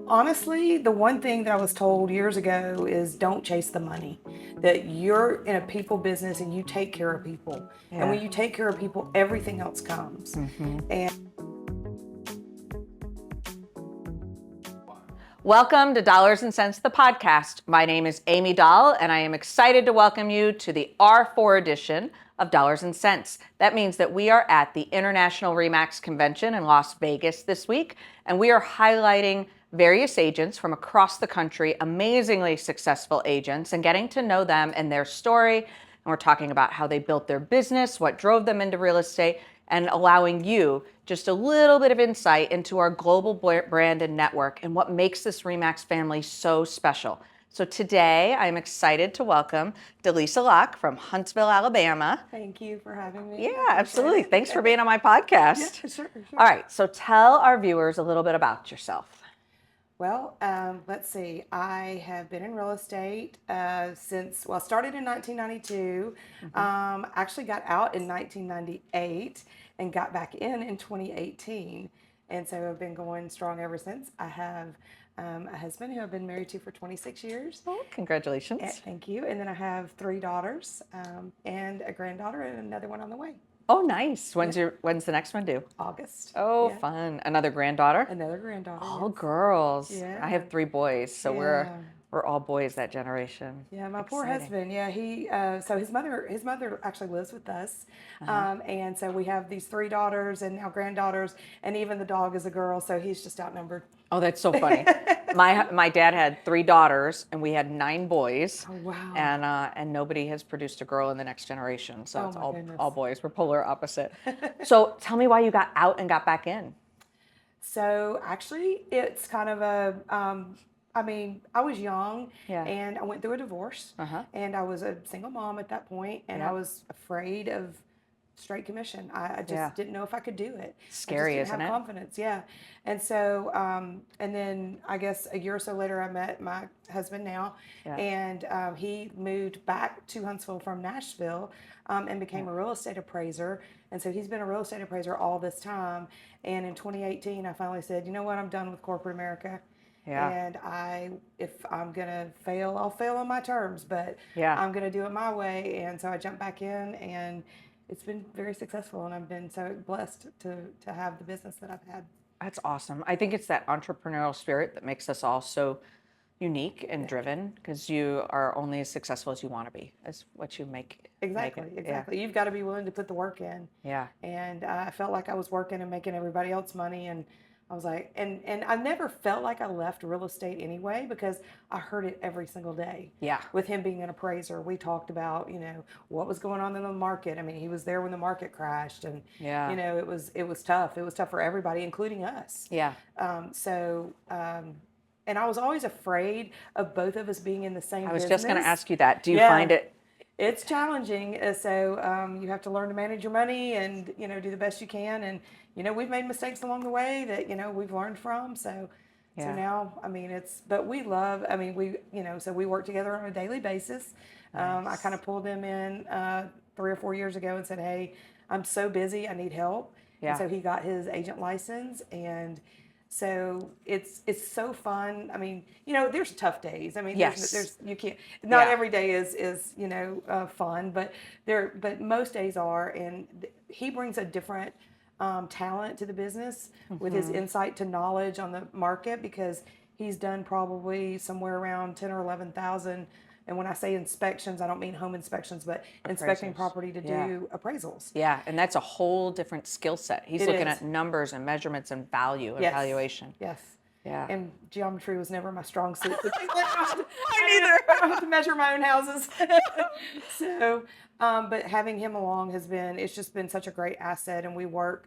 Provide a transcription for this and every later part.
Honestly, the one thing that I was told years ago is don't chase the money. That you're in a people business and you take care of people. And Yeah. when you take care of people, everything else comes. And Welcome to Dollars and Cents, the podcast. My name is Amy Dahl, and I am excited to welcome you to the R4 edition of Dollars and Cents. That means that we are at the International RE/MAX Convention in Las Vegas this week, and we are highlighting various agents from across the country, amazingly successful agents, and getting to know them and their story. And we're talking about how they built their business, what drove them into real estate, and allowing you just a little bit of insight into our global brand and network and what makes this RE/MAX family so special. So today I'm excited to welcome DeLisa Locke from Huntsville, Alabama. thank you for having me. Yeah, I appreciate absolutely. it. Thanks for being on my podcast. Yeah, sure. All right, so tell our viewers a little bit about yourself. Well, let's see. I have been in real estate since, well, I started in 1992. Actually got out in 1998 and got back in 2018. And so I've been going strong ever since. I have a husband who I've been married to for 26 years. Oh, congratulations. Thank you. And then I have 3 daughters and a granddaughter and another one on the way. Oh, nice. When's the next one due? August. Oh, Yeah. fun. Another granddaughter? Another granddaughter. All Yes. girls. Yeah. I have 3 boys, so Yeah. we're all boys that generation. Yeah, my poor Exciting. husband. Yeah, he. So his mother actually lives with us, and so we have these 3 daughters and now granddaughters, and even the dog is a girl. So he's just outnumbered. Oh, that's so funny. My dad had 3 daughters, and we had 9 boys. Oh, wow. And nobody has produced a girl in the next generation. So Oh, it's my goodness. all boys. We're polar opposite. So tell me why you got out and got back in. So actually, it's kind of a. I mean, I was young, Yeah. and I went through a divorce, and I was a single mom at that point, and Yeah. I was afraid of straight commission. I just Yeah. didn't know if I could do it. Scary, I just isn't didn't it? have confidence, yeah. And so, and then I guess a year or so later, I met my husband now, Yeah. and he moved back to Huntsville from Nashville and became a real estate appraiser. And so he's been a real estate appraiser all this time. And in 2018, I finally said, you know what, I'm done with corporate America. Yeah. And if I'm gonna fail, I'll fail on my terms, but Yeah. I'm gonna do it my way. And so I jumped back in, and it's been very successful. And I've been so blessed to have the business that I've had. That's awesome. I think it's that entrepreneurial spirit that makes us all so unique and driven, because you are only as successful as you want to be, as what you make. Exactly, make it. exactly. You've got to be willing to put the work in. Yeah. And I felt like I was working and making everybody else money, and I was like, and I never felt like I left real estate anyway, because I heard it every single day. Yeah. With him being an appraiser, we talked about, what was going on in the market. I mean, he was there when the market crashed, and Yeah. it was tough. It was tough for everybody, including us. Yeah. And I was always afraid of both of us being in the same I was business. just going to ask you that. Do you Yeah. find it? It's challenging. So you have to learn to manage your money and, do the best you can. And, we've made mistakes along the way that, we've learned from. So Yeah. now, I mean, but we love, I mean, so we work together on a daily basis. I kind of pulled him in 3 or 4 years ago and said, hey, I'm so busy, I need help. Yeah. And so he got his agent license, and so it's so fun. I mean, there's tough days. I mean, Yes. there's you can't. Not Yeah. every day is fun, but most days are. And he brings a different talent to the business with his insight to knowledge on the market, because he's done probably somewhere around 10 or 11,000. And when I say inspections, I don't mean home inspections, but inspecting Appraisals. property to Yeah. do appraisals. Yeah, and that's a whole different skill set. He's It looking is. at numbers and measurements and value and Yes. valuation. Yes. Yeah. And geometry was never my strong suit. I I don't have to measure my own houses. So, but having him along it's just been such a great asset, and we work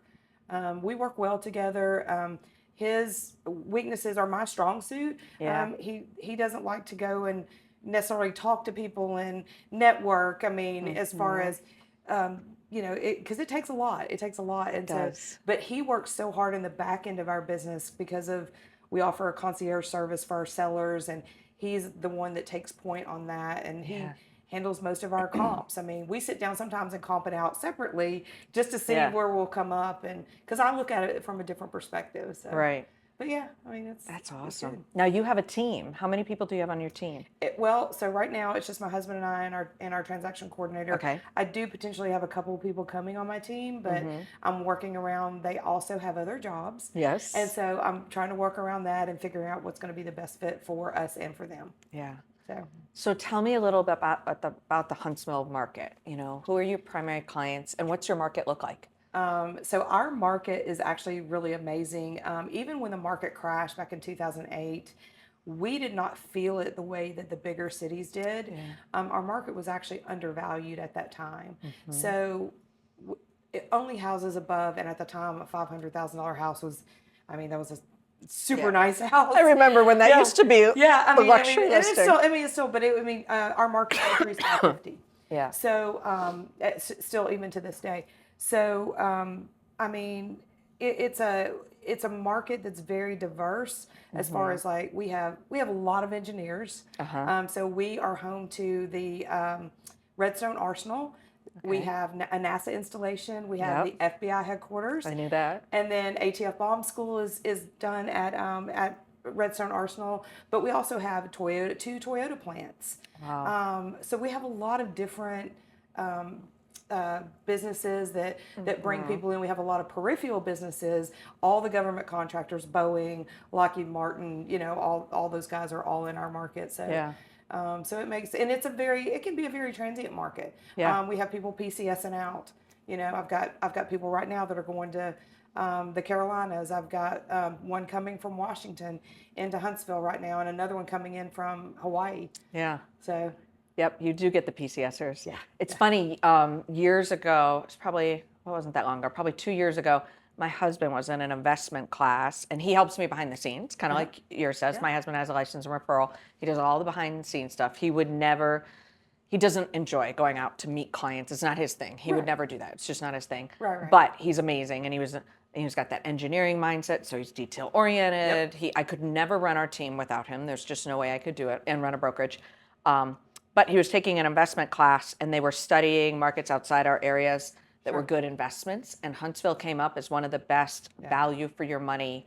well together. His weaknesses are my strong suit. Yeah. He doesn't like to go and necessarily talk to people and network. I mean, as far as because it takes a lot. It takes a lot. And does. but he works so hard in the back end of our business, because we offer a concierge service for our sellers, and he's the one that takes point on that, and he Yeah. handles most of our comps. I mean, we sit down sometimes and comp it out separately just to see Yeah. where we'll come up, and because I look at it from a different perspective. So. Right. but yeah, I mean, That's it's awesome. good. Now you have a team. How many people do you have on your team? Well, so right now it's just my husband and I and our transaction coordinator. Okay. I do potentially have a couple of people coming on my team, but I'm working around. They also have other jobs, and Yes. so I'm trying to work around that and figuring out what's going to be the best fit for us and for them. Yeah. So. So tell me a little bit about the Huntsville market. You know, who are your primary clients and what's your market look like? So our market is actually really amazing. Even when the market crashed back in 2008, we did not feel it the way that the bigger cities did. Our market was actually undervalued at that time. So only houses above, and at the time, a $500,000 house was, I mean, that was a super nice house. I remember when that used to be the luxury listing. It's still, but our market increased by 50. Yeah. So it's still even to this day. So I mean, it's a market that's very diverse as far as like we have a lot of engineers. So we are home to the Redstone Arsenal. We have a NASA installation. We have the FBI headquarters. I knew that. And then ATF bomb school is done at Redstone Arsenal. But we also have two Toyota plants. Wow. So we have a lot of different businesses that bring people in. We have a lot of peripheral businesses, all the government contractors, Boeing, Lockheed Martin, all those guys are all in our market. So Yeah. So it can be a very transient market. Yeah. We have people PCSing out. I've got people right now that are going to the Carolinas. I've got one coming from Washington into Huntsville right now, and another one coming in from Hawaii. Yeah. So. Yep, you do get the PCSers. Yeah. It's funny, years ago, it wasn't that long ago, probably 2 years ago, my husband was in an investment class and he helps me behind the scenes, kind of like yours says. My husband has a license and referral. He does all the behind the scenes stuff. He doesn't enjoy going out to meet clients. It's not his thing. He would never do that. It's just not his thing. Right. But he's amazing and he's got that engineering mindset, so he's detail oriented. I could never run our team without him. There's just no way I could do it and run a brokerage. But he was taking an investment class and they were studying markets outside our areas that were good investments. And Huntsville came up as one of the best value for your money,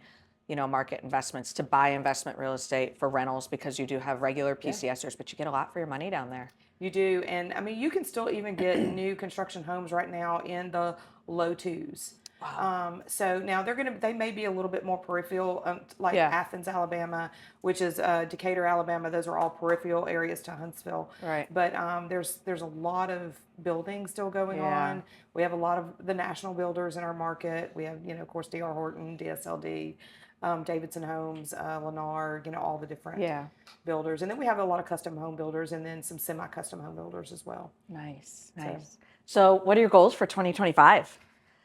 market investments to buy investment real estate for rentals, because you do have regular PCSers, but you get a lot for your money down there. You do. And I mean, you can still even get new construction homes right now in the low twos. Wow. So now they may be a little bit more peripheral, like Athens, Alabama, which is Decatur, Alabama. Those are all peripheral areas to Huntsville. Right. But there's a lot of building still going on. We have a lot of the national builders in our market. We have, of course, D.R. Horton, DSLD, Davidson Homes, Lennar, all the different builders. And then we have a lot of custom home builders and then some semi-custom home builders as well. Nice. So what are your goals for 2025?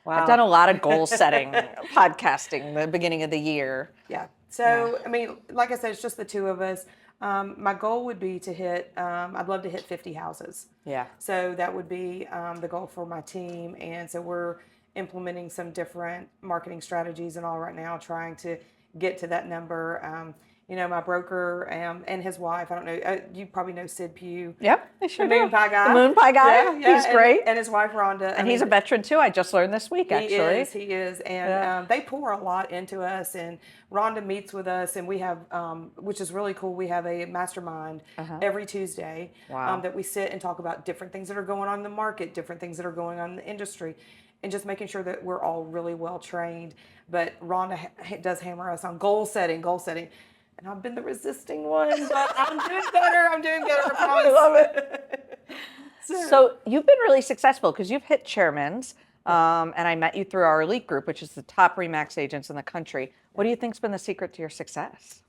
Wow. I've done a lot of goal setting podcasting the beginning of the year. Yeah. So, I mean, like I said, it's just the two of us. My goal would be to hit, I'd love to hit 50 houses. Yeah. So that would be the goal for my team. And so we're implementing some different marketing strategies and all right now, trying to get to that number. My broker and his wife, I don't know, you probably know Sid Pugh. Yep, I sure do. The Moon Pie Guy. The Moon Pie Guy. Yeah, he's great. And his wife, Rhonda. And he's a veteran too. I just learned this week, actually. He is. And they pour a lot into us. And Rhonda meets with us. And we have, which is really cool, we have a mastermind every Tuesday that we sit and talk about different things that are going on in the market, different things that are going on in the industry, and just making sure that we're all really well trained. But Rhonda does hammer us on goal setting. And I've been the resisting one, but I'm doing better. I promise. I love it. So you've been really successful because you've hit chairmans, and I met you through our elite group, which is the top RE/MAX agents in the country. What do you think's been the secret to your success?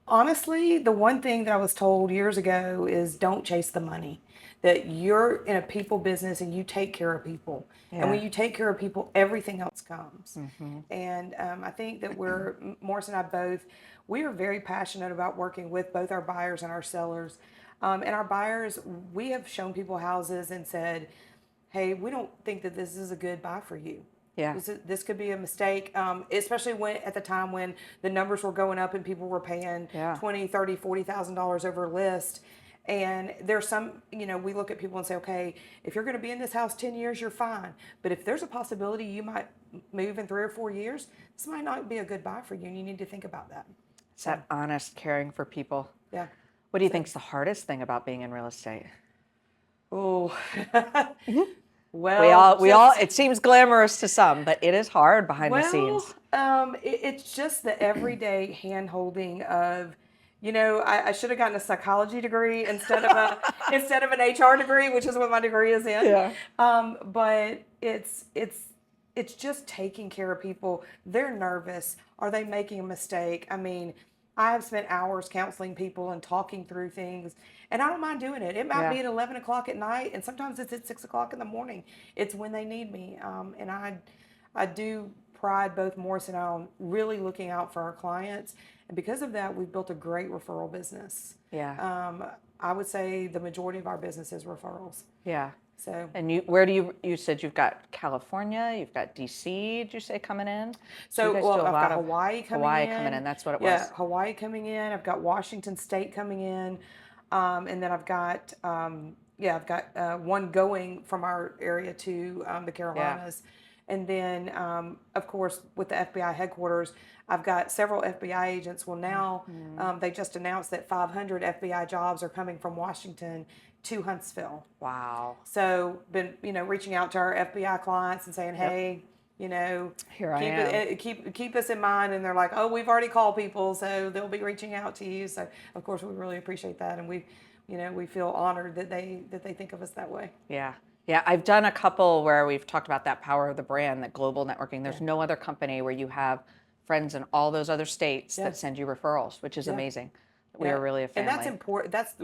Honestly, the one thing that I was told years ago is don't chase the money. That you're in a people business and you take care of people. And when you take care of people, everything else comes. And I think that Morris and I both, we are very passionate about working with both our buyers and our sellers. And our buyers, we have shown people houses and said, hey, we don't think that this is a good buy for you. Yeah. This could be a mistake, especially at the time when the numbers were going up and people were paying $20,000, $30,000, $40,000 over list. And there's some, we look at people and say, okay, if you're going to be in this house 10 years, you're fine. But if there's a possibility you might move in 3 or 4 years, this might not be a good buy for you, and you need to think about that. It's that honest caring for people. Yeah. What do you think is the hardest thing about being in real estate? Oh, well, We all, it seems glamorous to some, but it is hard behind the scenes. It's just the everyday hand holding of, I should have gotten a psychology degree instead of an HR degree, which is what my degree is in. Yeah. But it's just taking care of people. They're nervous. Are they making a mistake? I mean, I have spent hours counseling people and talking through things, and I don't mind doing it. It might be at 11 o'clock at night, and sometimes it's at 6 o'clock in the morning. It's when they need me. And I do pride both Morris and I on really looking out for our clients. And because of that, we've built a great referral business. Yeah. I would say the majority of our business is referrals. Yeah. So, and you said you've got California, you've got DC, did you say coming in? So, I've got Hawaii coming in. That's what it was. Yeah, Hawaii coming in. I've got Washington State coming in. And then I've got, one going from our area to the Carolinas. Yeah. And then, of course, with the FBI headquarters, I've got several FBI agents. Well, now they just announced that 500 FBI jobs are coming from Washington to Huntsville. Wow. So been, reaching out to our FBI clients and saying, hey, here I am. Keep us in mind. And they're like, oh, we've already called people, so they'll be reaching out to you. So of course we really appreciate that. And we feel honored that they think of us that way. Yeah. Yeah. I've done a couple where we've talked about that power of the brand, that global networking. There's no other company where you have friends in all those other states that send you referrals, which is amazing. We are really a family. And that's important. That's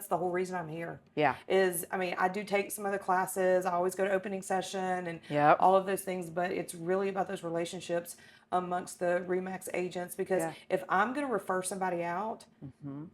the whole reason I'm here. Yeah. I do take some other classes. I always go to opening session and all of those things, but it's really about those relationships amongst the RE/MAX agents, because if I'm going to refer somebody out,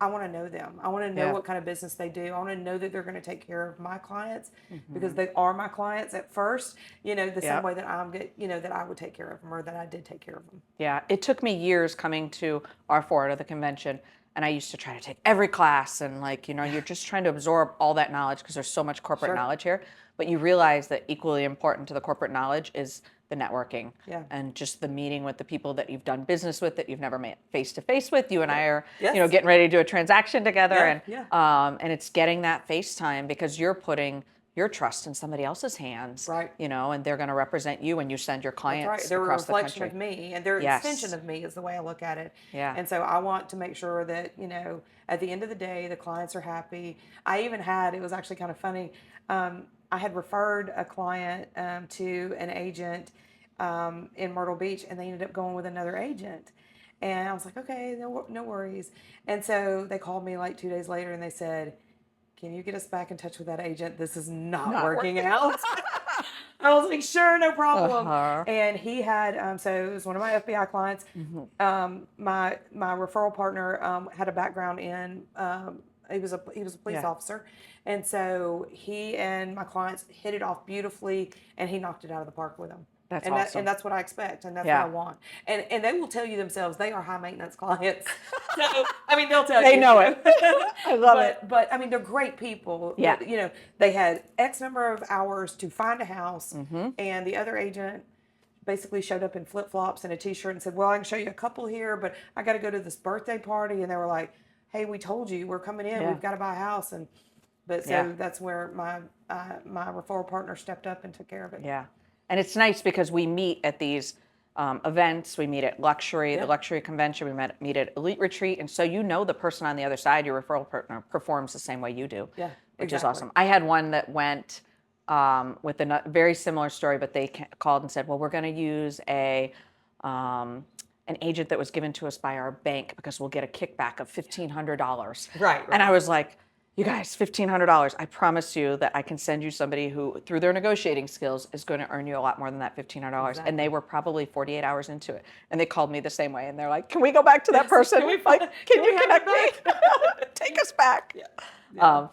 I want to know them. I want to know what kind of business they do. I want to know that they're going to take care of my clients because they are my clients at first, the same way that I'm good, that I would take care of them, or that I did take care of them. Yeah. It took me years coming to R4 to the convention. And I used to try to take every class, and you're just trying to absorb all that knowledge because there's so much corporate knowledge here. But you realize that equally important to the corporate knowledge is the networking and just the meeting with the people that you've done business with that you've never met face to face with. You and I are, getting ready to do a transaction together, and it's getting that FaceTime because you're putting your trust in somebody else's hands, right? And they're going to represent you when you send your clients across the country. They're a reflection of me, and they're an extension of me is the way I look at it. Yeah. And so I want to make sure that, at the end of the day, the clients are happy. I even had, it was actually kind of funny, I had referred a client to an agent in Myrtle Beach, and they ended up going with another agent. And I was like, okay, no worries. And so they called me like 2 days later, and they said, can you get us back in touch with that agent? This is not working out. I was like, sure, no problem. And he had, so it was one of my FBI clients. My referral partner had a background in, he was a police officer. And so he and my clients hit it off beautifully, and he knocked it out of the park with them. That's awesome. And that's what I expect, and that's what I want. And they will tell you themselves they are high maintenance clients. So they'll tell you. They know it. I love it. But they're great people. Yeah. They had X number of hours to find a house, and the other agent basically showed up in flip flops and a t-shirt and said, "Well, I can show you a couple here, but I got to go to this birthday party." And they were like, "Hey, we told you we're coming in. We've got to buy a house." That's where my referral partner stepped up and took care of it. Yeah. And it's nice because we meet at these events. We meet at Luxury, the Luxury Convention. We meet at Elite Retreat. And so the person on the other side, your referral partner, performs the same way you do, which is awesome. I had one that went with a very similar story, but they called and said, well, we're going to use an agent that was given to us by our bank because we'll get a kickback of $1,500. Right. And I was like, you guys, $1,500. I promise you that I can send you somebody who, through their negotiating skills, is going to earn you a lot more than that $1,500. Exactly. And they were probably 48 hours into it. And they called me the same way. And they're like, can we go back to that person? Can you connect me? Take us back.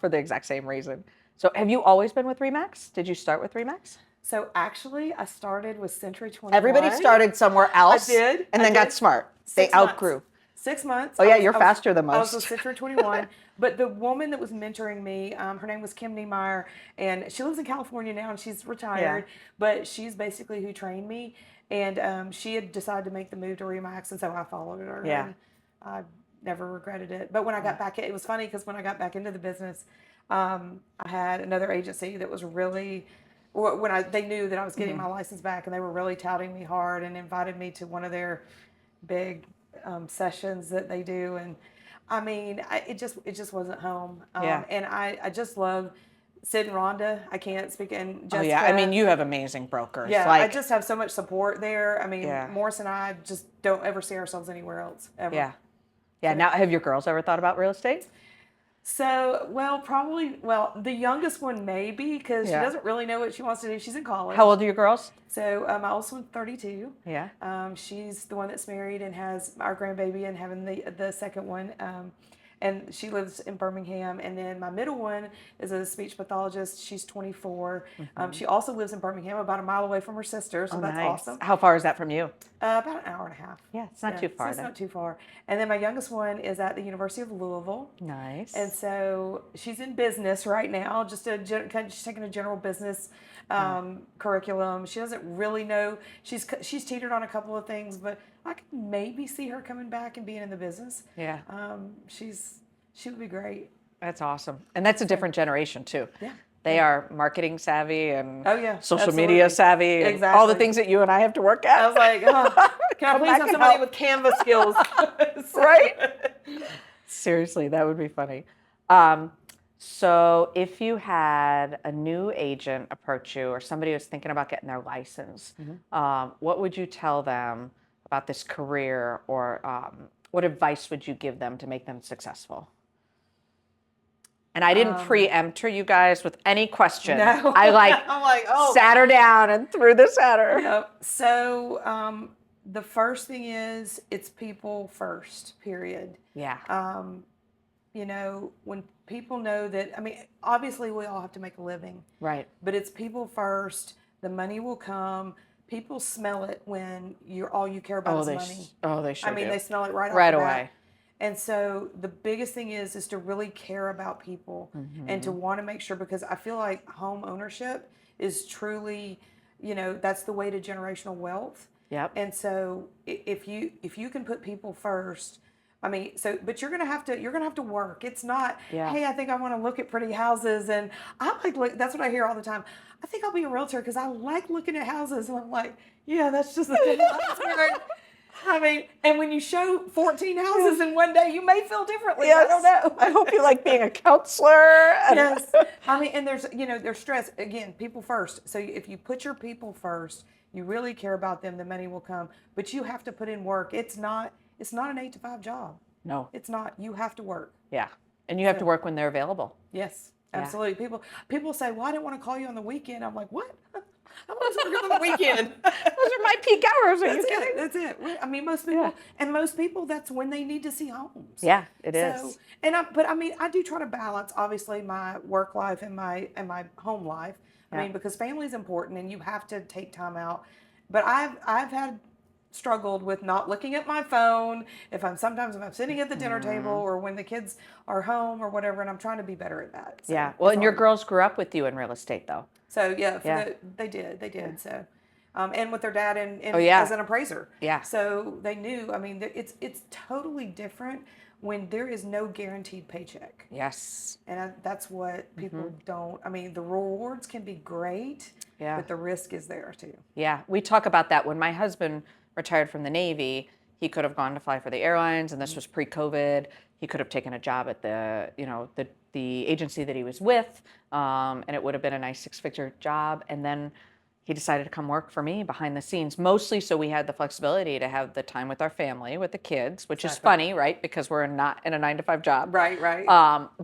For the exact same reason. So have you always been with RE/MAX? Did you start with RE/MAX? So actually, I started with Century 21. Everybody started somewhere else. I did. And then got smart. They outgrew. 6 months. Oh yeah, you're faster than I was most. with Citrus 21. But the woman that was mentoring me, her name was 𝐾𝐨𝐬𝐫𝐸, and she lives in California now, and she's retired. Yeah. But she's basically who trained me, and she had decided to make the move to RE/MAX, and so I followed her. Yeah. And I never regretted it. But when I got back, it was funny because when I got back into the business, I had another agency that was really they knew that I was getting my license back, and they were really touting me hard and invited me to one of their big sessions that they do, and I mean, it just wasn't home. Yeah. And I just love Sid and Rhonda. I can't speak, and Jessica. Oh yeah, I mean, you have amazing brokers. Yeah, like, I just have so much support there. I mean, Yeah. Morris and I just don't ever see ourselves anywhere else ever. Yeah. Yeah. Now, have your girls ever thought about real estate? So, the youngest one maybe, because Yeah. she doesn't really know what she wants to do. She's in college. How old are your girls? So my oldest one's 32. Yeah. She's the one that's married and has our grandbaby and having the second one. And she lives in Birmingham. And then my middle one is a speech pathologist. She's 24. She also lives in Birmingham, about a mile away from her sister. So that's awesome. How far is that from you? About an hour and a half. Yeah, it's not too far. So it's not too far. And then my youngest one is at the University of Louisville. Nice. And so she's in business right now, just she's taking a general business curriculum. She doesn't really know. She's teetered on a couple of things, but I could maybe see her coming back and being in the business. Yeah. She would be great. That's awesome. And that's a different generation too. Yeah. They are marketing savvy and social absolutely. media savvy and Exactly. all the things that you and I have to work at. I was like, oh, can I please have somebody with Canva skills? Right? Seriously, that would be funny. So if you had a new agent approach you or somebody who's thinking about getting their license, what would you tell them about this career, or what advice would you give them to make them successful? And I didn't preempt you guys with any questions. No. I'm like, sat her down and threw this at her. Yep. So the first thing is, it's people first, period. Yeah. When people know that, I mean, obviously we all have to make a living. Right. But it's people first. The money will come. People smell it when all you care about is money. They sure I mean, do. they smell it right Right off the away. bat. And so the biggest thing is to really care about people and to want to make sure, because I feel like home ownership is truly, that's the way to generational wealth. Yep. And so if you can put people first, I mean, but you're gonna have to work. It's not, hey, I think I want to look at pretty houses, and that's what I hear all the time. I think I'll be a realtor because I like looking at houses, and I'm like, yeah, that's just the thing. I mean, and when you show 14 houses in one day, you may feel differently. Yes. I don't know. I hope you like being a counselor. Yes. I mean, and there's stress. Again, people first. So if you put your people first, you really care about them, the money will come. But you have to put in work. It's not an 8 to 5 job. No. It's not. You have to work. Yeah. And you have to work when they're available. Yes, absolutely. People say, well, I didn't want to call you on the weekend. I'm like, what? I want to work on the weekend. Those are my peak hours. Are you kidding? That's it. I mean, most people, that's when they need to see homes. Yeah, it is. But I mean, I do try to balance, obviously, my work life and my home life. I mean, because family is important and you have to take time out. But I've had struggled with not looking at my phone if I'm sitting at the dinner table or when the kids are home or whatever, and I'm trying to be better at that. So yeah. Well, and your girls grew up with you in real estate, though. So they did. Yeah. So, and with their dad as an appraiser. Yeah. So they knew. I mean, it's totally different when there is no guaranteed paycheck. Yes. And that's what people don't. I mean, the rewards can be great, but the risk is there too. Yeah. We talk about that. When my husband retired from the Navy, he could have gone to fly for the airlines, and this was pre-COVID. He could have taken a job at the agency that he was with, and it would have been a nice 6-figure job. And then he decided to come work for me behind the scenes, mostly so we had the flexibility to have the time with our family, with the kids, which is funny, right? Because we're not in a 9-to-5 job. Right.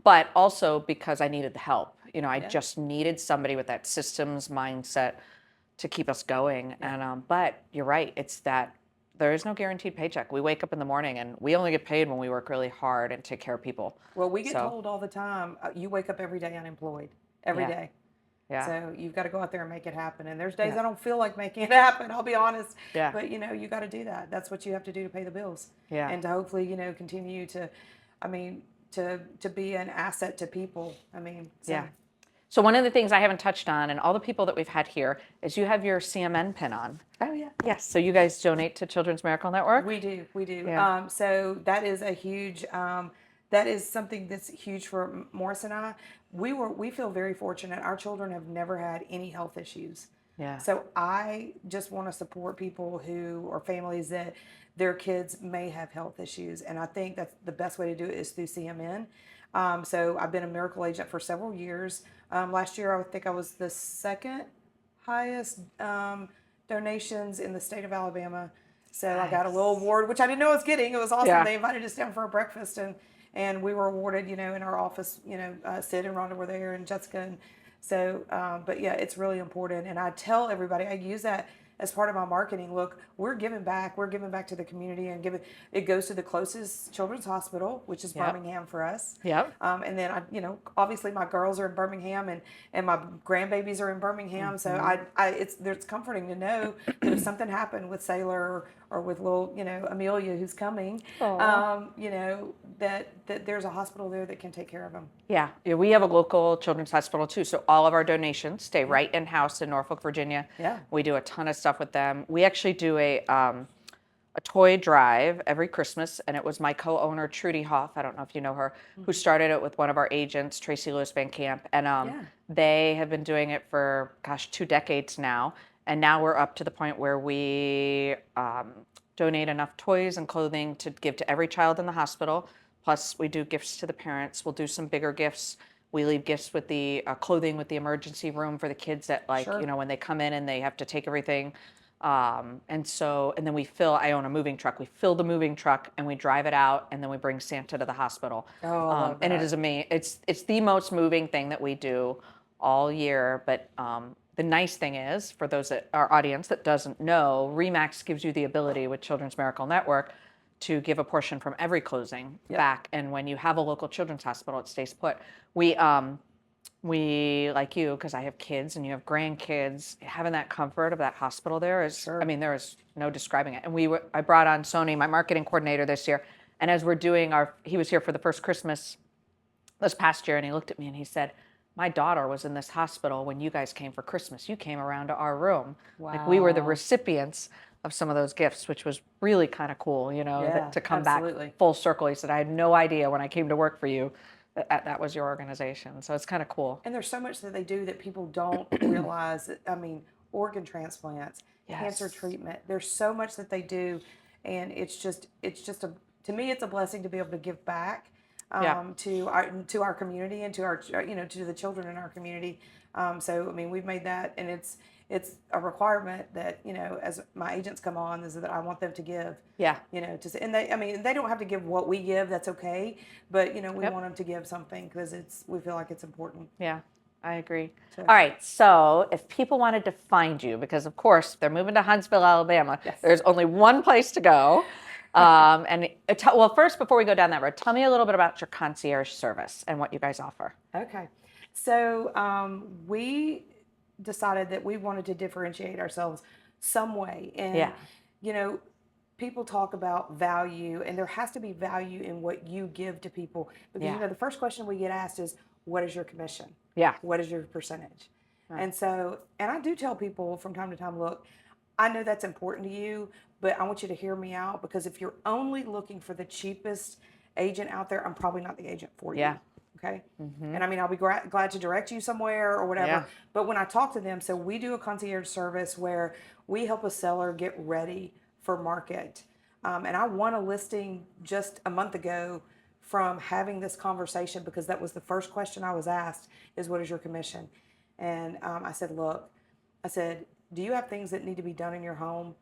But also because I needed the help. I just needed somebody with that systems mindset to keep us going. Yeah. But you're right. It's that there is no guaranteed paycheck. We wake up in the morning and we only get paid when we work really hard and take care of people. Well, we get told all the time, you wake up every day unemployed. Every day. Yeah. So you've got to go out there and make it happen. And there's days Yeah. I don't feel like making it happen, I'll be honest. Yeah. But, you got to do that. That's what you have to do to pay the bills. Yeah. And to hopefully, continue to, I mean, to be an asset to people. I mean, so. Yeah. So one of the things I haven't touched on, and all the people that we've had here, is you have your CMN pin on. Oh, yeah. Yes. So you guys donate to Children's Miracle Network? We do. Yeah. So that is a huge, that is something that's huge for Morris and I. We feel very fortunate. Our children have never had any health issues. Yeah. So I just want to support people who, or families that their kids may have health issues. And I think that's the best way to do it is through CMN. So I've been a miracle agent for several years. Last year, I think I was the second highest donations in the state of Alabama. So I got a little award, which I didn't know I was getting. It was awesome. Yeah. They invited us down for a breakfast, and we were awarded, in our office, Sid and Rhonda were there, and Jessica. And so, but yeah, it's really important. And I tell everybody, I use that as part of my marketing. Look, we're giving back. We're giving back to the community, and it goes to the closest children's hospital, which is Yep. Birmingham for us. Yep. And then obviously my girls are in Birmingham, and my grandbabies are in Birmingham. So it's comforting to know that if something happened with Sailor or with little, Amelia who's coming, that there's a hospital there that can take care of them. Yeah. We have a local children's hospital too. So all of our donations stay right in-house in Norfolk, Virginia. Yeah. We do a ton of stuff with them. We actually do a toy drive every Christmas, and it was my co-owner Trudy Hoff, I don't know if you know her, who started it with one of our agents, 𝐿 Van Camp, and they have been doing it for 2 decades now, and now we're up to the point where we donate enough toys and clothing to give to every child in the hospital. Plus, we do gifts to the parents. We'll do some bigger gifts. We leave gifts with the clothing with the emergency room for the kids that when they come in and they have to take everything. And then I own a moving truck. We fill the moving truck and we drive it out, and then we bring Santa to the hospital. Oh, I love that. And it is amazing. It's the most moving thing that we do all year. But the nice thing is, for those that our audience that doesn't know, RE/MAX gives you the ability with Children's Miracle Network to give a portion from every closing back. And when you have a local children's hospital, it stays put. We like you, because I have kids and you have grandkids, having that comfort of that hospital there is, there is no describing it. And I brought on Sony, my marketing coordinator this year. And as we're doing he was here for the first Christmas this past year, and he looked at me and he said, my daughter was in this hospital when you guys came for Christmas. You came around to our room. Wow. Like we were the recipients of some of those gifts, which was really kind of cool, to come back full circle. He said, I had no idea when I came to work for you that was your organization. So it's kind of cool. And there's so much that they do that people don't realize. Organ transplants, cancer treatment. There's so much that they do, and to me, it's a blessing to be able to give back to our community and to our to the children in our community. We've made that, and it's a requirement that as my agents come on, is that I want them to give. Yeah. And they don't have to give what we give. That's okay, but we want them to give something because we feel like it's important. Yeah, I agree. All right, so if people wanted to find you, because of course they're moving to Huntsville, Alabama, there's only one place to go. First, before we go down that road, tell me a little bit about your concierge service and what you guys offer. Okay, so we decided that we wanted to differentiate ourselves some way, and people talk about value, and there has to be value in what you give to people, because the first question we get asked is, what is your commission? What is your percentage? And I do tell people from time to time, look, I know that's important to you, but I want you to hear me out, because if you're only looking for the cheapest agent out there, I'm probably not the agent for you. Okay. Mm-hmm. And I'll be glad to direct you somewhere or whatever. Yeah. But when I talk to them, so we do a concierge service where we help a seller get ready for market. And I won a listing just a month ago from having this conversation, because that was the first question I was asked is, what is your commission? And I said, look, do you have things that need to be done in your home?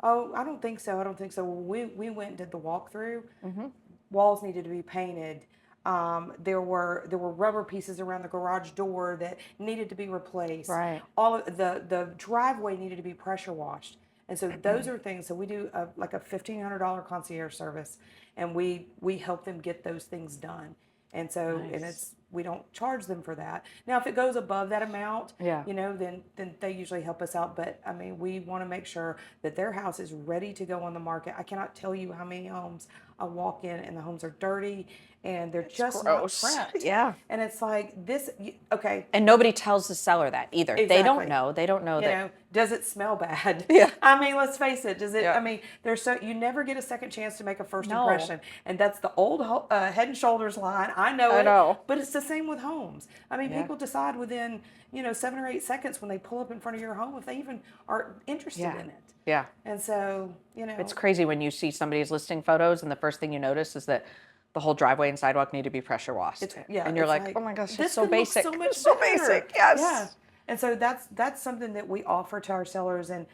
Oh, I don't think so. We went and did the walkthrough. Mm-hmm. Walls needed to be painted. There were rubber pieces around the garage door that needed to be replaced. Right. All of the driveway needed to be pressure washed. And so those are things. So we do a $1,500 concierge service, and we help them get those things done. And so, and Nice. we don't charge them for that. Now, if it goes above that amount, Yeah. then they usually help us out. But I mean, we want to make sure that their house is ready to go on the market. I cannot tell you how many homes I walk in and the homes are dirty and they're just gross. not prepped. Yeah. And it's like this, okay. And nobody tells the seller that either. They don't Exactly. know. They don't know You that. know, does it smell bad? Yeah. I mean, let's face it. Does it? Yeah. I mean, you never get a second chance to make a first No. impression, and that's the old Head and Shoulders line. I know I it, know. but it's the same with homes. I mean, Yeah. people decide within 7 or 8 seconds when they pull up in front of your home if they even are interested Yeah. in it. Yeah. And so, It's crazy when you see somebody's listing photos and the first thing you notice is that the whole driveway and sidewalk need to be pressure washed. And you're it's like, oh my gosh, it's this so could look basic. so much So better. basic. Yes. Yeah. And so that's something that we offer to our sellers. And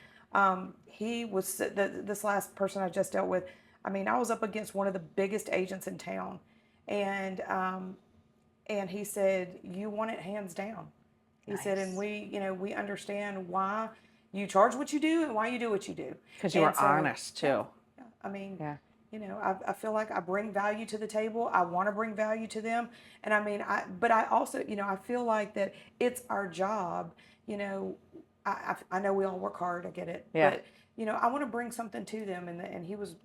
he was this last person I just dealt with. I mean, I was up against one of the biggest agents in town, and he said, "You want it hands down." He said, and we understand why you charge what you do and why you do what you do. Because you And were so, honest too. yeah, I mean, Yeah. I feel like I bring value to the table. I want to bring value to them. And I mean, but I also, I feel like that it's our job, I know we all work hard. I get it. Yeah. But, I want to bring something to them. And he was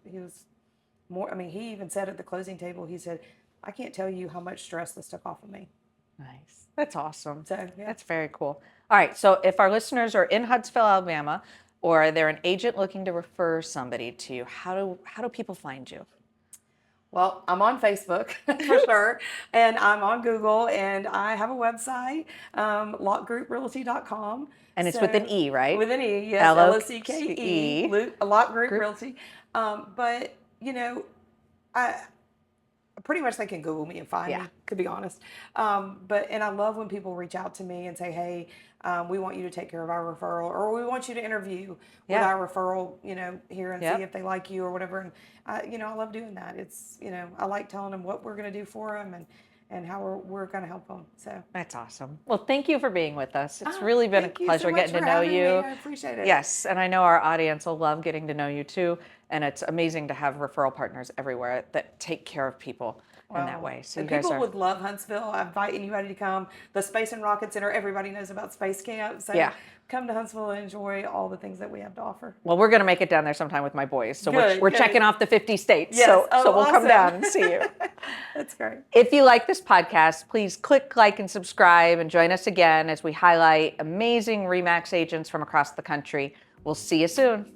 more, I mean, he even said at the closing table, he said, I can't tell you how much stress this took off of me. Nice. That's awesome. So, yeah. That's very cool. All right. So if our listeners are in Huntsville, Alabama, or they're an agent looking to refer somebody to you, how do people find you? Well, I'm on Facebook for sure, and I'm on Google, and I have a website, LockeGroupRealty.com. And it's with an E, right? With an E, yes, L-O-C-K-E. Lock Group Realty. But I pretty much they can Google me and find me, to be honest. And I love when people reach out to me and say, hey, we want you to take care of our referral, or we want you to interview with our referral, here and see if they like you or whatever. And I love doing that. It's, I like telling them what we're going to do for them and how we're going to help them. So that's awesome. Well, thank you for being with us. It's really been a thank you pleasure so much getting to for know having you. me. I appreciate it. Yes, and I know our audience will love getting to know you too. And it's amazing to have referral partners everywhere that take care of people in that way. So and you guys people are would love Huntsville. I invite anybody to come. The Space and Rocket Center, everybody knows about Space Camp. So come to Huntsville and enjoy all the things that we have to offer. Well, we're going to make it down there sometime with my boys. So we're good. checking off the 50 states. Yes. So we'll awesome. come down and see you. That's great. If you like this podcast, please click like and subscribe and join us again as we highlight amazing RE/MAX agents from across the country. We'll see you soon.